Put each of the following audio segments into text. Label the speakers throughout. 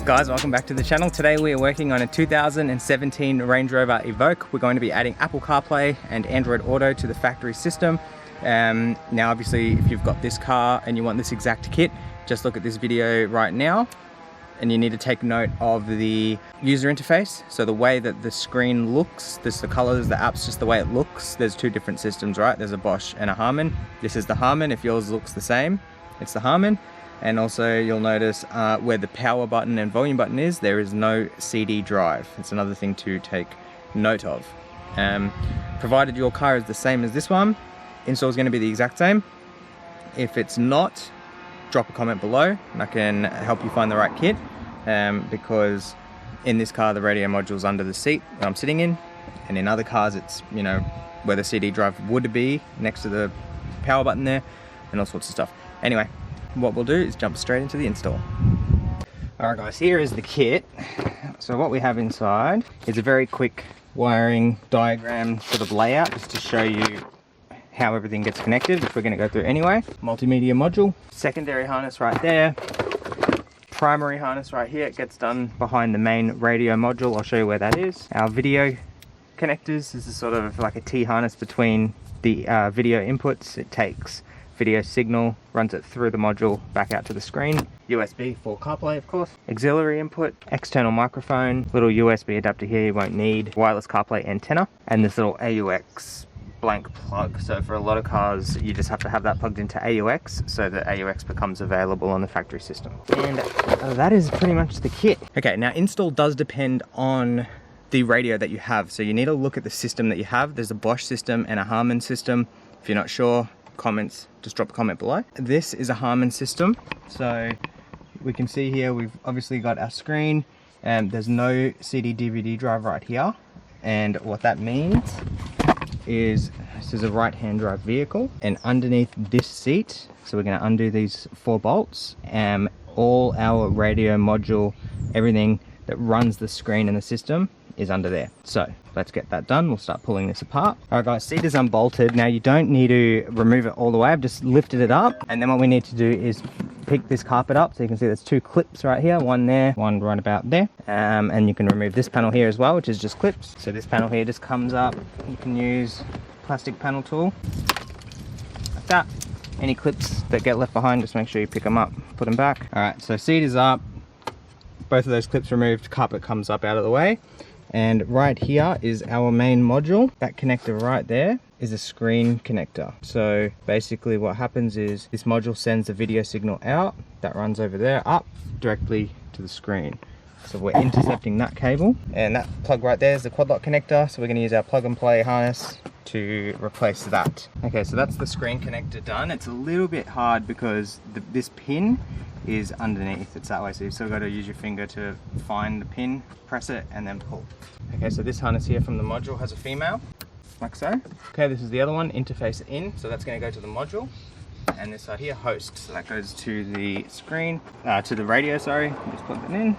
Speaker 1: Guys, welcome back to the channel. Today we are working on a 2017 Range Rover Evoque. We're going to be adding Apple CarPlay and Android Auto to the factory system. Now obviously if you've got this car and you want this exact kit, just look at this video right now and you need to take note of the user interface. So the way that the screen looks, the colors, the apps, just the way it looks. There's two different systems, right? There's a Bosch and a Harman. This is the Harman. If yours looks the same, it's the Harman. And also you'll notice where the power button and volume button is, there is no CD drive. It's another thing to take note of. Provided your car is the same as this one, install is going to be the exact same. If it's not, drop a comment below and I can help you find the right kit, because in this car the radio module is under the seat that I'm sitting in, and in other cars it's, you know, where the CD drive would be next to the power button there, and all sorts of stuff. Anyway, what we'll do is jump straight into the install. Alright guys, here is the kit. So what we have inside is a very quick wiring diagram sort of layout, just to show you how everything gets connected, which we're going to go through anyway. Multimedia module, secondary harness right there, primary harness right here. It gets done behind the main radio module. I'll show you where that is. Our video connectors, this is sort of like a T harness between the video inputs. It takes video signal, runs it through the module back out to the screen. USB for CarPlay, of course. Auxiliary input, external microphone, little USB adapter here you won't need, wireless CarPlay antenna, and this little AUX blank plug. So for a lot of cars you just have to have that plugged into AUX so that AUX becomes available on the factory system. And that is pretty much the kit. Okay, now install does depend on the radio that you have, so you need to look at the system that you have. There's a Bosch system and a Harman system. If you're not sure, comments, just drop a comment below. This is a Harman system, so we can see here we've obviously got our screen, and there's no CD DVD drive right here, and what that means is this is a right hand drive vehicle, and underneath this seat, so we're going to undo these 4 bolts, and all our radio module, everything that runs the screen and the system is under there. So let's get that done. We'll start pulling this apart. Alright guys, seat is unbolted. Now you don't need to remove it all the way. I've just lifted it up, and then what we need to do is pick this carpet up. So you can see there's 2 clips right here, one there, one right about there, and you can remove this panel here as well, which is just clips. So this panel here just comes up. You can use plastic panel tool like that. Any clips that get left behind, just make sure you pick them up, put them back. Alright, so seat is up, both of those clips removed, carpet comes up out of the way. And right here is our main module. That connector right there is a screen connector. So basically what happens is this module sends a video signal out, that runs over there, up directly to the screen. So we're intercepting that cable, and that plug right there is the quad lock connector. So we're going to use our plug and play harness to replace that. Okay, so that's the screen connector done. It's a little bit hard because this pin is underneath, it's that way, so you've still got to use your finger to find the pin, press it, and then pull. Okay, so this harness here from the module has a female, like so. Okay, this is the other one, interface in, so that's going to go to the module. And this side here, host, so that goes to the screen, to the radio, sorry. Just plug it in,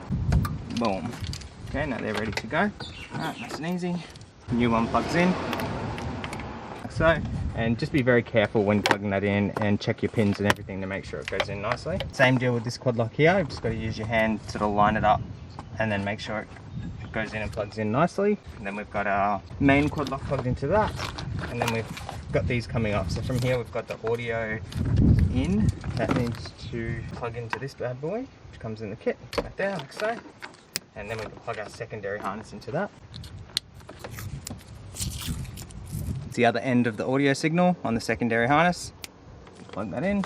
Speaker 1: boom. Okay, now they're ready to go. Alright, nice and easy. New one plugs in, like so. And just be very careful when plugging that in, and check your pins and everything to make sure it goes in nicely. Same deal with this quad lock here. You've just got to use your hand to sort of line it up and then make sure it goes in and plugs in nicely. And then we've got our main quad lock plugged into that, and then we've got these coming up. So from here we've got the audio in that needs to plug into this bad boy, which comes in the kit right there, like so. And then we can plug our secondary harness into that. The other end of the audio signal on the secondary harness. Plug that in.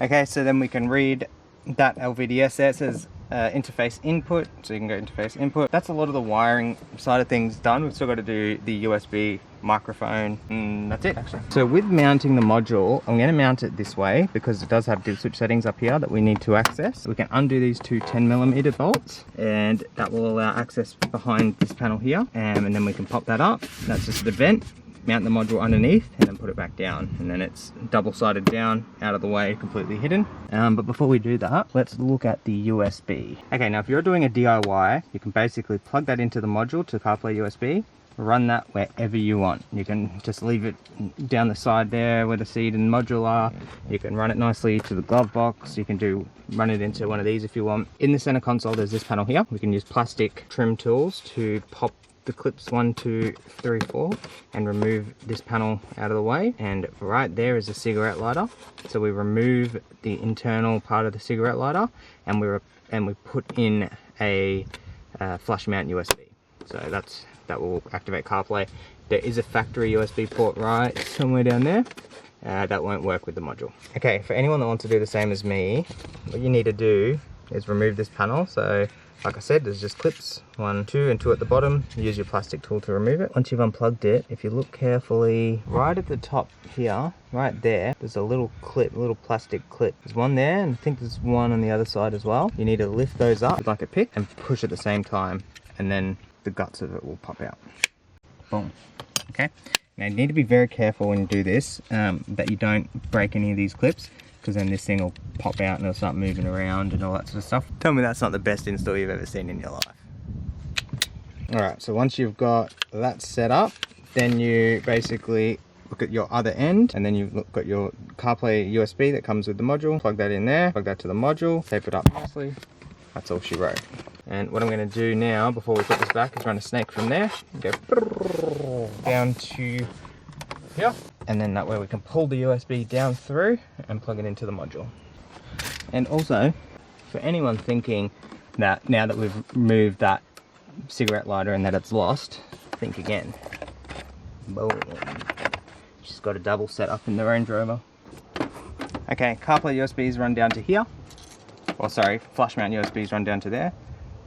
Speaker 1: Okay, so then we can read that LVDS there. It says interface input, so you can go interface input. That's a lot of the wiring side of things done. We've still got to do the USB microphone, and that's it actually. So with mounting the module, I'm going to mount it this way because it does have div switch settings up here that we need to access. We can undo these 2 10mm bolts, and that will allow access behind this panel here, and then we can pop that up. That's just the vent. Mount the module underneath and then put it back down, and then it's double-sided down, out of the way, completely hidden. But before we do that, let's look at the USB. Okay, now if you're doing a DIY, you can basically plug that into the module to CarPlay USB, run that wherever you want. You can just leave it down the side there where the seat and module are. You can run it nicely to the glove box. You can run it into one of these if you want. In the center console, there's this panel here. We can use plastic trim tools to pop the clips 1, 2, 3, 4 and remove this panel out of the way. And right there is a cigarette lighter. So we remove the internal part of the cigarette lighter and we put in a flush mount USB. So that will activate CarPlay. There is a factory USB port right somewhere down there. That won't work with the module. Okay, for anyone that wants to do the same as me, what you need to do is remove this panel. So like I said, there's just clips 1, 2 and 2 at the bottom. Use your plastic tool to remove it. Once you've unplugged it, if you look carefully, right at the top here, right there, there's a little clip, a little plastic clip. There's one there, and I think there's one on the other side as well. You need to lift those up with like a pick and push at the same time, and then the guts of it will pop out. Boom. Okay. Now you need to be very careful when you do this, that you don't break any of these clips, because then this thing will pop out and it'll start moving around and all that sort of stuff. Tell me that's not the best install you've ever seen in your life. Alright, so once you've got that set up, then you basically look at your other end, and then you've got your CarPlay USB that comes with the module. Plug that in there, plug that to the module, tape it up nicely. That's all she wrote. And what I'm going to do now, before we put this back, is run a snake from there, go down to here, and then that way we can pull the USB down through and plug it into the module. And also, for anyone thinking that now that we've removed that cigarette lighter and that it's lost, think again. Boom. She's got a double set up in the Range Rover. Okay, CarPlay USBs run down to here. Or sorry, flush mount USBs run down to there.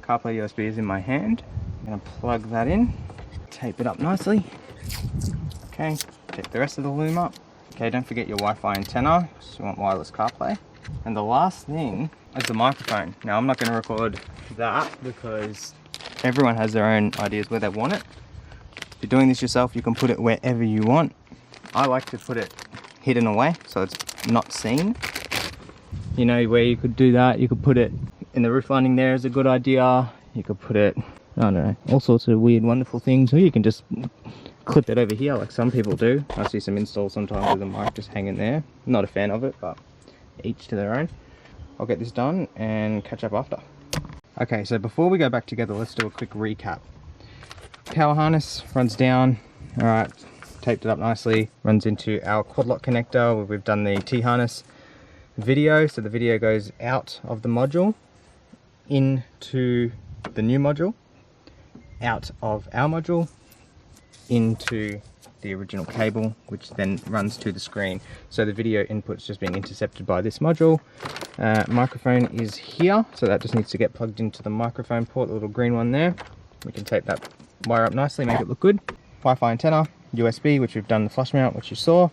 Speaker 1: CarPlay USB is in my hand. I'm going to plug that in, tape it up nicely. Okay, take the rest of the loom up. Okay, don't forget your Wi-Fi antenna, because you want wireless CarPlay. And the last thing is the microphone. Now I'm not going to record that because everyone has their own ideas where they want it. If you're doing this yourself, you can put it wherever you want. I like to put it hidden away so it's not seen. You know where you could do that? You could put it in the roof lining there is a good idea. You could put it, I don't know, all sorts of weird, wonderful things. Or you can just clip it over here like some people do. I see some installs sometimes with a mic just hanging there. Not a fan of it, but each to their own. I'll get this done and catch up after. Okay, so before we go back together, let's do a quick recap. Power harness runs down. All right, taped it up nicely. Runs into our quad lock connector where we've done the T-harness video. So the video goes out of the module into the new module, out of our module, into the original cable, which then runs to the screen. So the video input's just being intercepted by this module. Microphone is here, so that just needs to get plugged into the microphone port, the little green one there. We can tape that wire up nicely, make it look good. Wi-Fi antenna, USB, which we've done the flush mount, which you saw.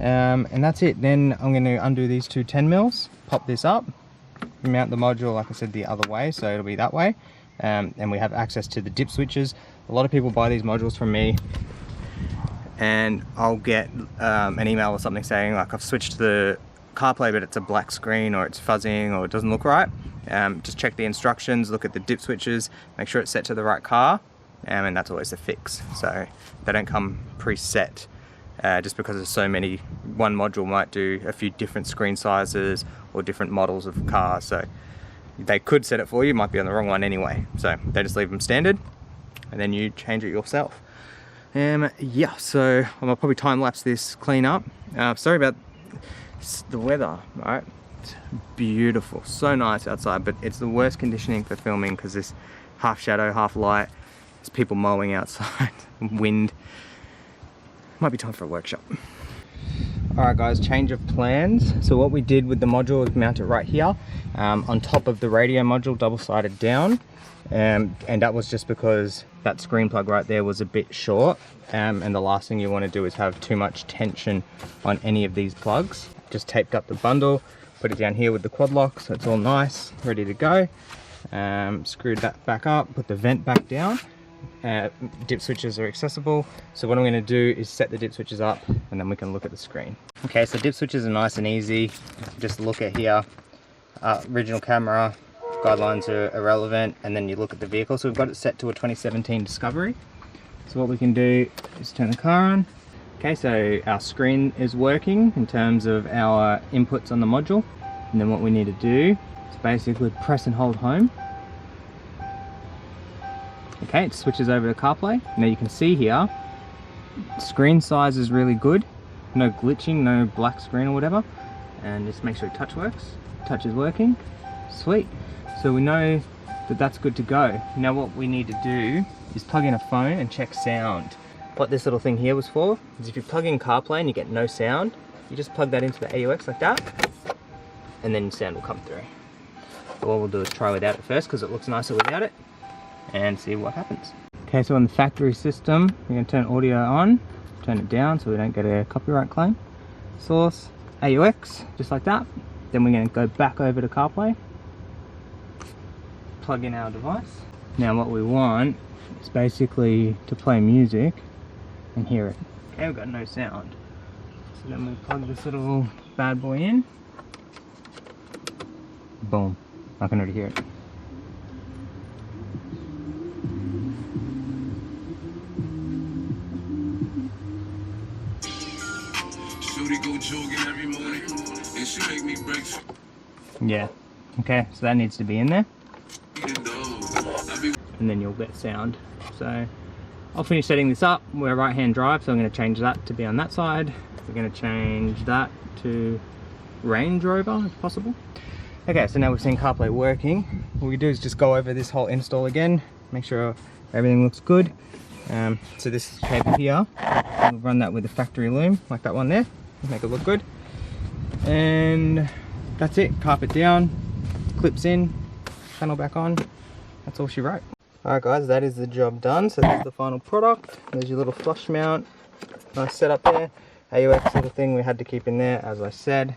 Speaker 1: And that's it. Then I'm going to undo these two 10mm, pop this up, mount the module, like I said, the other way, so it'll be that way. And we have access to the dip switches. A lot of people buy these modules from me and I'll get an email or something saying like I've switched to the CarPlay but it's a black screen or it's fuzzing or it doesn't look right. Just check the instructions, look at the dip switches, make sure it's set to the right car, and that's always the fix. So they don't come preset just because there's so many. One module might do a few different screen sizes or different models of cars, so they could set it for you, might be on the wrong one anyway. So they just leave them standard and then you change it yourself. Yeah, so I'll probably time lapse this clean up. Sorry about the weather, right? It's beautiful, so nice outside, but it's the worst conditioning for filming because there's half shadow, half light. There's people mowing outside, wind. Might be time for a workshop. Alright guys, change of plans. So what we did with the module is mount it right here on top of the radio module, double-sided down. And that was just because that screen plug right there was a bit short, and the last thing you want to do is have too much tension on any of these plugs. Just taped up the bundle, put it down here with the quad lock so it's all nice, ready to go. Screwed that back up, put the vent back down. Dip switches are accessible, so what I'm going to do is set the dip switches up and then we can look at the screen. Okay, so dip switches are nice and easy. Just look at here, original camera, guidelines are irrelevant, and then you look at the vehicle. So we've got it set to a 2017 Discovery. So what we can do is turn the car on. Okay, so our screen is working in terms of our inputs on the module. And then what we need to do is basically press and hold home. Okay, it switches over to CarPlay. Now you can see here, screen size is really good. No glitching, no black screen or whatever. And just make sure touch works. Touch is working. Sweet. So we know that that's good to go. Now what we need to do is plug in a phone and check sound. What this little thing here was for is if you plug in CarPlay and you get no sound, you just plug that into the AUX like that, and then sound will come through. So what we'll do is try without it first because it looks nicer without it, and see what happens. Okay, so on the factory system, we're going to turn audio on, turn it down so we don't get a copyright claim. Source, AUX, just like that. Then we're going to go back over to CarPlay, plug in our device. Now what we want is basically to play music and hear it. Okay, we've got no sound. So then we plug this little bad boy in. Boom. I can already hear it. Yeah. Okay, so that needs to be in there. And then you'll get sound. So I'll finish setting this up. We're right hand drive, so I'm going to change that to be on that side. We're going to change that to Range Rover if possible. Okay, so now we've seen CarPlay working. What we do is just go over this whole install again, make sure everything looks good. So this cable here, we'll run that with the factory loom, like that one there, make it look good. And that's it, carpet down, clips in, panel back on. That's all she wrote. Alright guys, that is the job done. So this is the final product. There's your little flush mount. Nice setup there. AUX little thing we had to keep in there, as I said.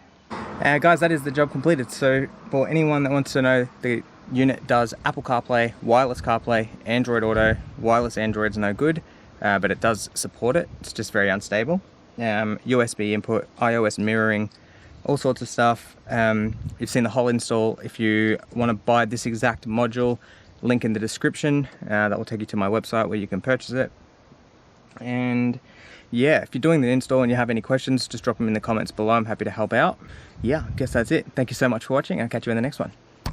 Speaker 1: Guys, that is the job completed. So for anyone that wants to know, the unit does Apple CarPlay, wireless CarPlay, Android Auto. Wireless Android's no good, but it does support it. It's just very unstable. USB input, iOS mirroring, all sorts of stuff. You've seen the whole install. If you want to buy this exact module, link in the description. That will take you to my website where you can purchase it. And yeah, if you're doing the install and you have any questions, just drop them in the comments below. I'm happy to help out. Yeah, I guess that's it. Thank you so much for watching. I'll catch you in the next one.